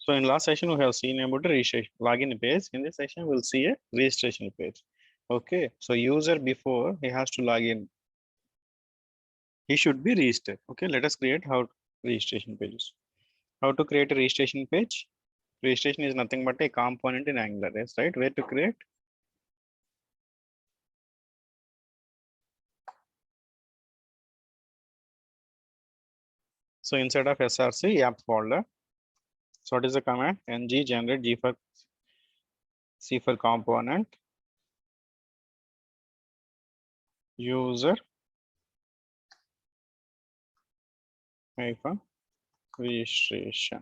So in last session we have seen about the registration login page. In this session we'll see a registration page. Okay, so user before he has to log in, he should be registered. Okay, let us create how registration pages. How to create a registration page? Registration is nothing but a component in Angular, yes, right? Where to create? So inside of src app folder. So what is the command? Ng generate g for c for component user hyphen registration.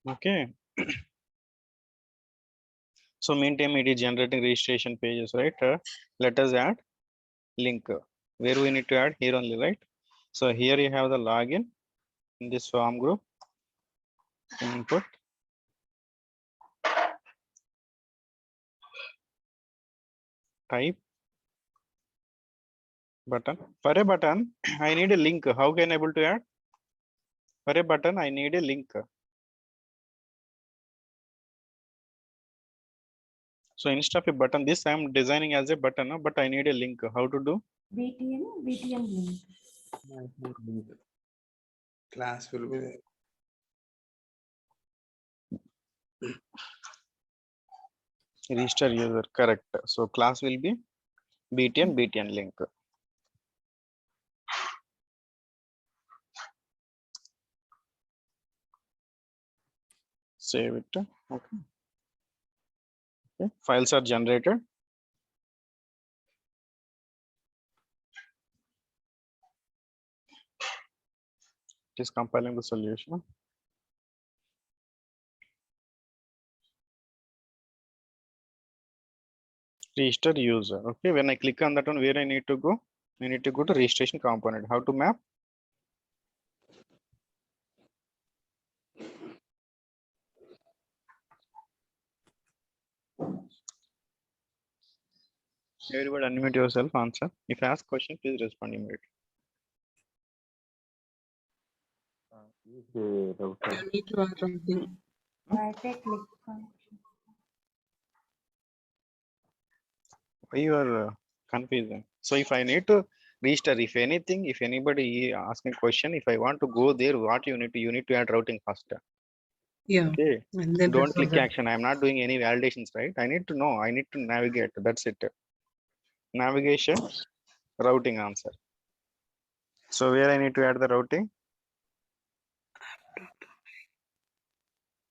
Okay. So meantime it is generating registration pages, right? Let us add link. Where we need to add? Here only, right? So here you have the login in this form group. Input. Type. Button. For a button, I need a link. How can I able to add? For a button, I need a link. So instead of a button, this I am designing as a button, but I need a link. How to do? BTN link. Class will be there. Register user, correct. So class will be BTN link. Save it. Okay. Files are generated. It is compiling the solution. Register user. Okay, when I click on that one, where I need to go? I need to go to registration component. How to map? Everybody unmute yourself, answer. If I ask question, please respond immediately. I need to add something. Click function. Why you are confusing? So if I need to register, if anything, if anybody asking question, if I want to go there, what you need to add routing first. Yeah. Okay. And then Don't click action. I'm not doing any validations, right? I need to know. I need to navigate. That's it. Navigation, routing answer. So where I need to add the routing?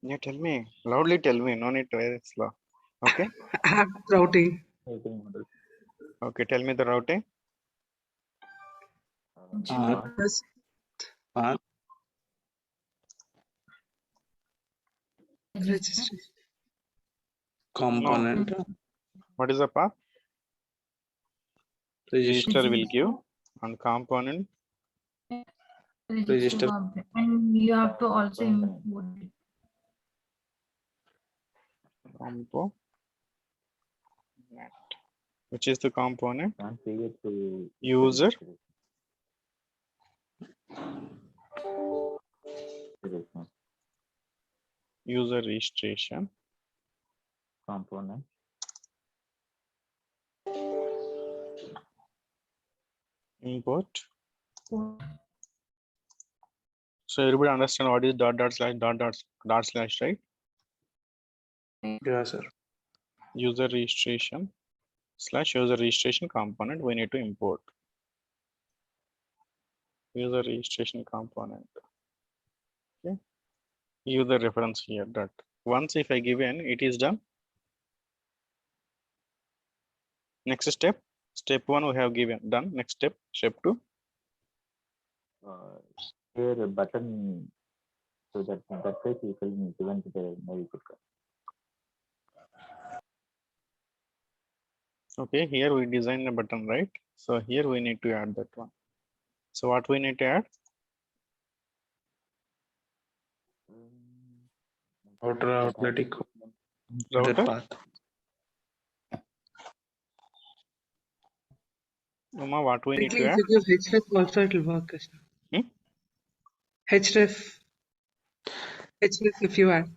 Yeah, tell me. Loudly tell me. No need to very slow. Okay. app routing. Okay. Tell me the routing. Plus registration component. No. What is the path? Register will give on component. Register object. And you have to also import it. Compo. Which is the component? User. User registration. Component. Import. So everybody understand what is dot slash, right? Yeah, sir. User registration / user registration component we need to import. User registration component. Okay. Use the reference here that once if I give in, it is done. Next step 1 we have given done. Next step 2. Here a button so that way people need to went to the navigation. Okay, here we design a button, right? So here we need to add that one. So what we need to add? Outer athletic Router path. Uma, what we need to If add? you give href also it will work, Krishna. Hmm? href if you add.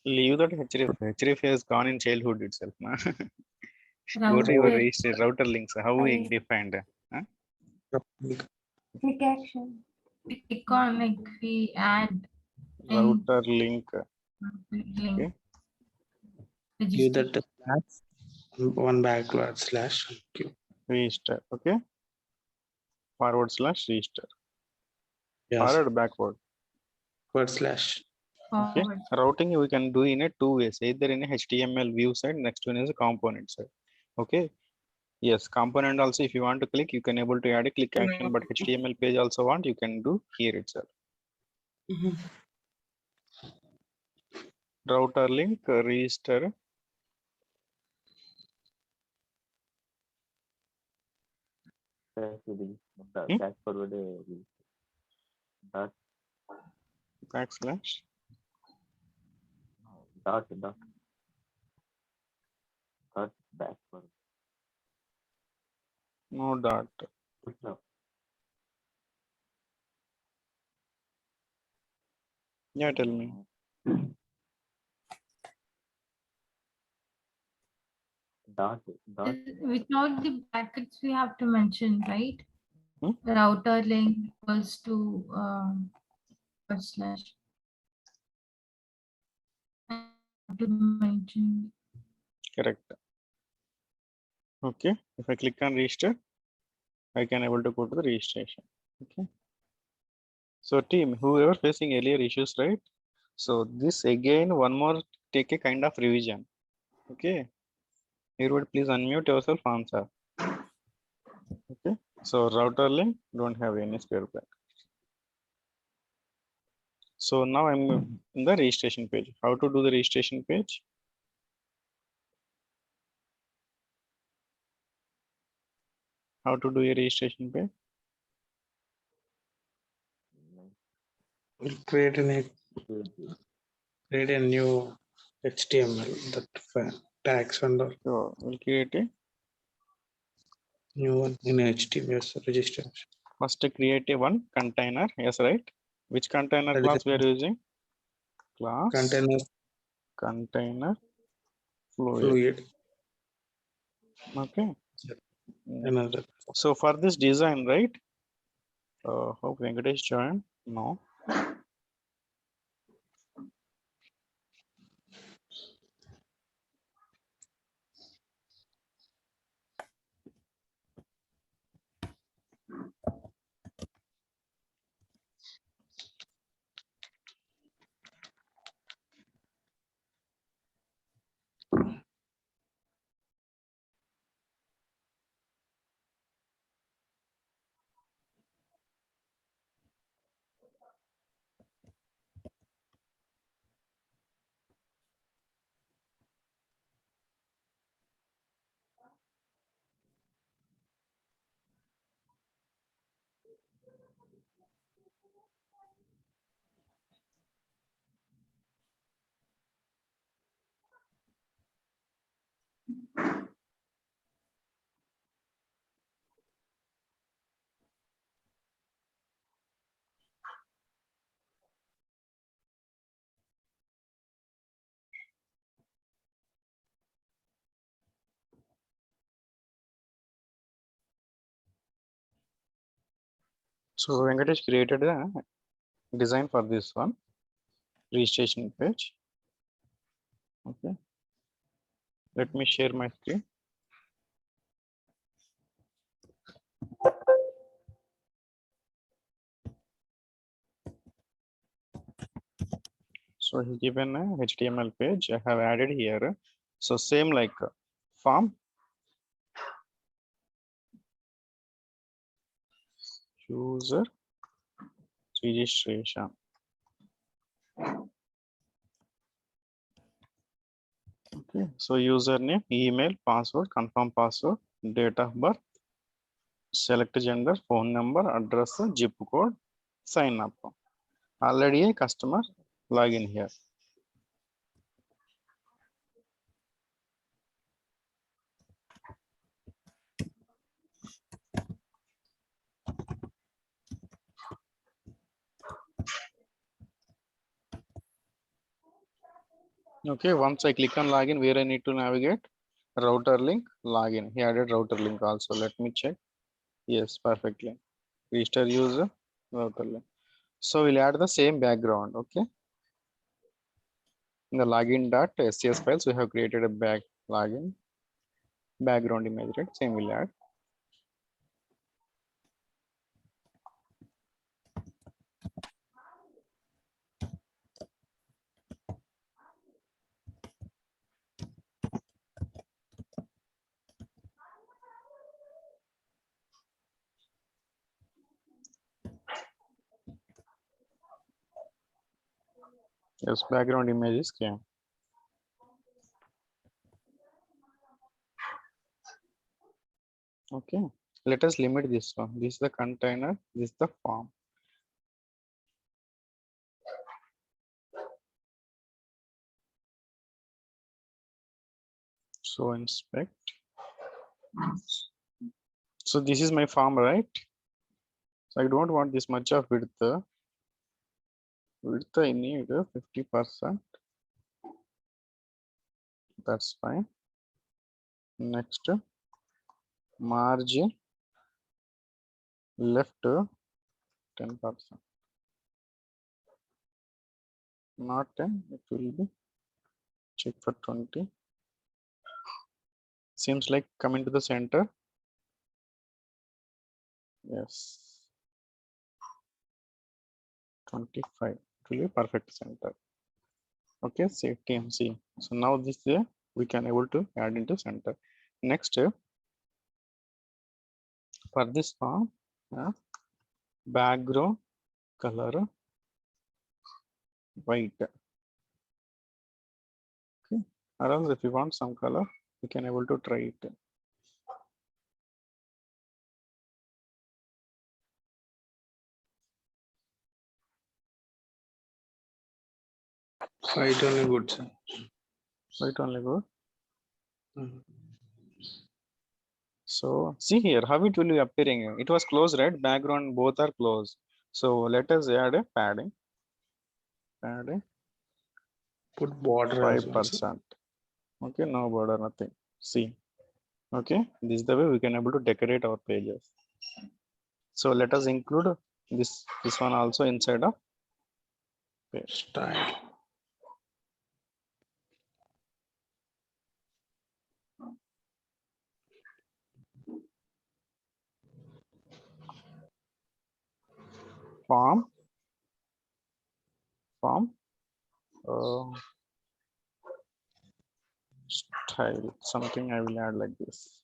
Leave that href. Href has gone in childhood itself. Na? Go to your Router. register router links. How we defined? Huh? Click action. Click on like we add Router link. link. Okay. Give Register. that a slash, one backward slash. Q. Register. Okay. Forward slash register. Yes. Forward backward. Forward slash. Okay. Forward. Routing we can do in a two ways. Either in a HTML view side, next one is a component side. Okay. Yes, component also if you want to click, you can able to add a click action, but HTML page also want, you can do here itself. Mhm. Router link, register. Hmm? Back forward dot Backslash. dot back forward. No dot. No, Yeah, tell me. dot Without the brackets, we have to mention, right? Hmm? The router link equals to forward slash. I have to mention. Correct. Okay. If I click on register, I can able to go to the registration. Okay. So team, whoever facing earlier issues, right? So this again, one more take a kind of revision. Okay. Everybody please unmute yourself, answer. Okay. So router link don't have any spare bracket. So now I'm in the registration page. How to do the registration page? How to do a registration page? We'll create a new HTML that tags under So we'll create a new one in HTML. Yes, registration. first create a one container. Yes, right? Which container That is class we are a using? Class container container fluid. fluid. Okay. Another. So for this design, right? Hope Venkatesh joined. No. So Venkatesh created a design for this one registration page. Okay. Let me share my screen. So he given a HTML page. I have added here. So same like form, user registration. Okay. So username, email, password, confirm password, date of birth, select gender, phone number, address, zip code, sign up. Already a customer login here. Okay, once I click on login, where I need to navigate? Router link, login. He added router link also. Let me check. Yes, perfectly. Register user, router link. So we'll add the same background. Okay. In the login.scs files, we have created a login background image, right? Same we'll add. Yes, background image is came. Okay, let us limit this one. This is the container, this is the form. So inspect. So this is my form, right? So I don't want this much of width. Width I need 50%. That's fine. Next, margin left 10%. Not 10, it will be check for 20. Seems like coming to the center. Yes. 25. It will be perfect center. Okay, save TMC. So now this we can able to add into center. Next, for this form, background color white. Okay, or else if you want some color, you can able to try it. White only good, sir. White only go. Mhm. So see here how it will be appearing. It was closed, right? Background both are closed. So let us add a padding. Padding Put border as well, sir. 5%. Okay, no border, nothing. See. Okay, this is the way we can able to decorate our pages. So let us include this one also inside of page. Style. Form style, something I will add like this.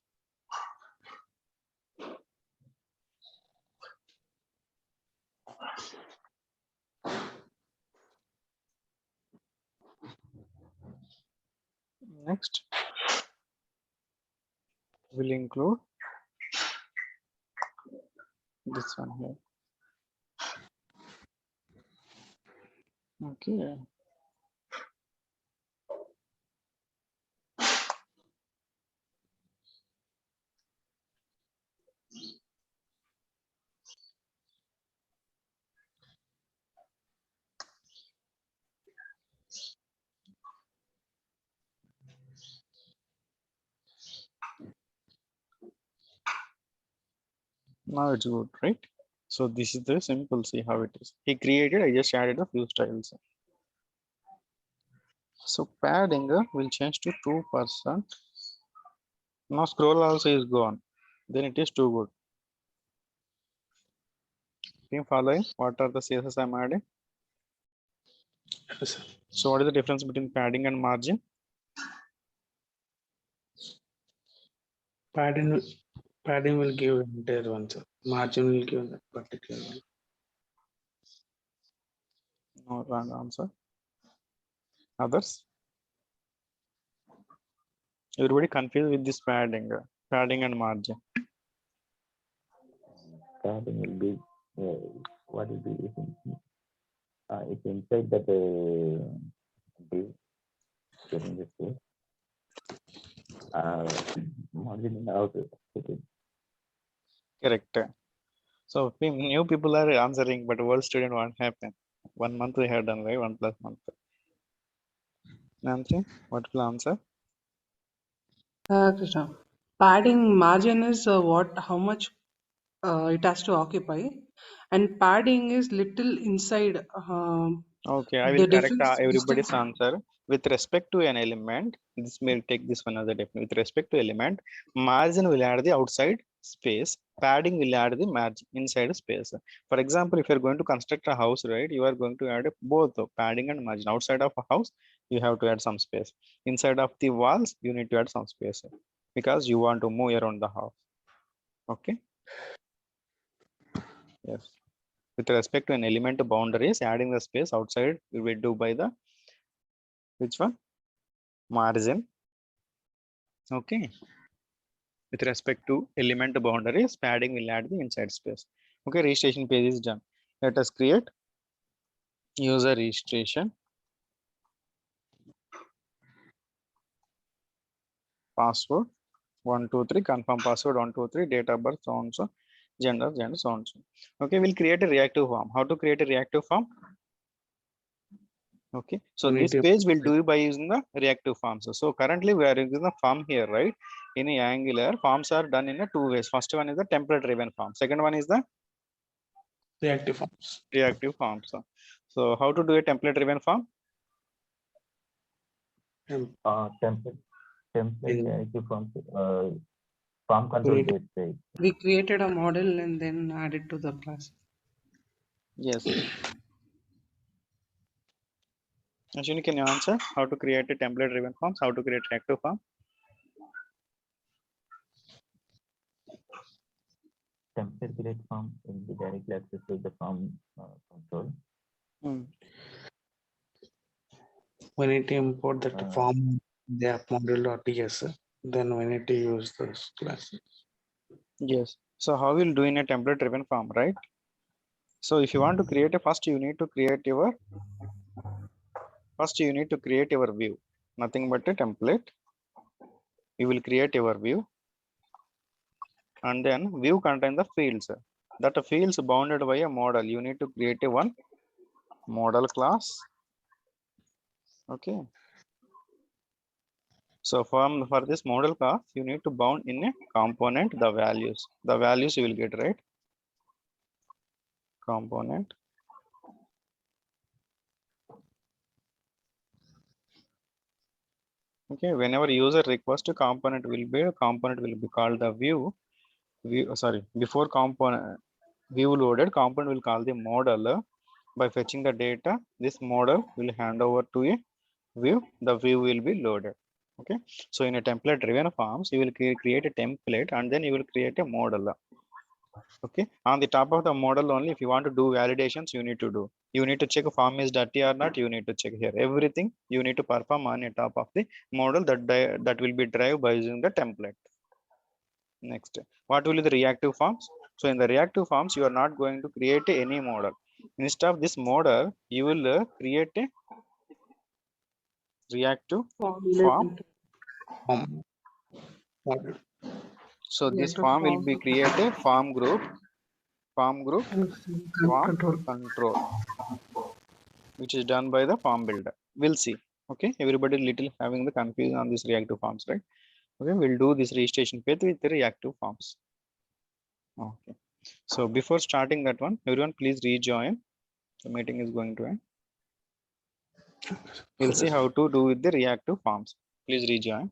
Next, we'll include this one here. Okay. Now it's good, right? So this is the simple, see how it is. He created, I just added a few styles. So padding will change to 2%. Now scroll also is gone. Then it is too good. Team following, what are the CSS I'm adding? Yes, sir. So what is the difference between padding and margin? Padding will give entire one, sir. Margin will give that particular one. No wrong answer. Others? Everybody confused with this padding and margin. Padding will be what will be it's inside that div getting this way. Margin in the outer. Correct. So new people are answering, but old student won't happen. 1 month we have done, right? 1+ month. Nancy, what will answer? Krishna, padding margin is how much it has to occupy, and padding is little inside. Okay, I will The correct difference everybody's distance. answer. With respect to an element, this will take this one as a definition. With respect to element, margin will add the outside space, padding will add the margin inside space. For example, if you're going to construct a house, right, you are going to add both padding and margin. Outside of a house, you have to add some space. Inside of the walls, you need to add some space because you want to move around the house. Okay. Yes. With respect to an element boundaries, adding the space outside we will do by the which one? Margin. Okay. With respect to element boundaries, padding will add the inside space. Okay, registration page is done. Let us create user registration. Password 123, confirm password 123, date of birth so on so, gender so on so. Okay, we'll create a reactive form. How to create a reactive form? Okay, so We need this to page will do by using the reactive forms. So currently we are using the form here, right? In a Angular, forms are done in a two ways. First one is the template driven form. Second one is the reactive forms. reactive forms. So how to do a template driven form? Template In- reactive forms, form control need to- based, right? We created a model and then added to the class. Yes. Ashwini, can you answer how to create a template driven forms? How to create reactive form? Template create form will be directly access to the form control. We need to import that Uh, form the app model.ts. Then we need to use those classes. Yes. So how we'll do in a template driven form, right? So if you want to create a first, you need to create your view. Nothing but a template. You will create your view, and then view contain the fields. That fields bounded by a model. You need to create a one model class. Okay. So for this model class, you need to bound in a component the values. The values you will get, right? Component. Okay, whenever user request a component will be called the view. Before component view loaded, component will call the model. By fetching the data, this model will hand over to a view. The view will be loaded. Okay, so in a template driven forms, you will create a template and then you will create a model. Okay, on the top of the model only, if you want to do validations, you need to check if form is dirty or not. You need to check here everything you need to perform on the top of the model that will be derived by using the template. Next, what will be the reactive forms? So in the reactive forms, you are not going to create any model. Instead of this model, you will create a reactive form. Form model. So this Reactive form will form be created form group form control. control, which is done by the form builder. We'll see. Okay, everybody little having the confusion on these reactive forms, right? Okay, we'll do this registration page with the reactive forms. Okay, so before starting that one, everyone please rejoin. The meeting is going to end. We'll see how to do with the reactive forms. Please rejoin.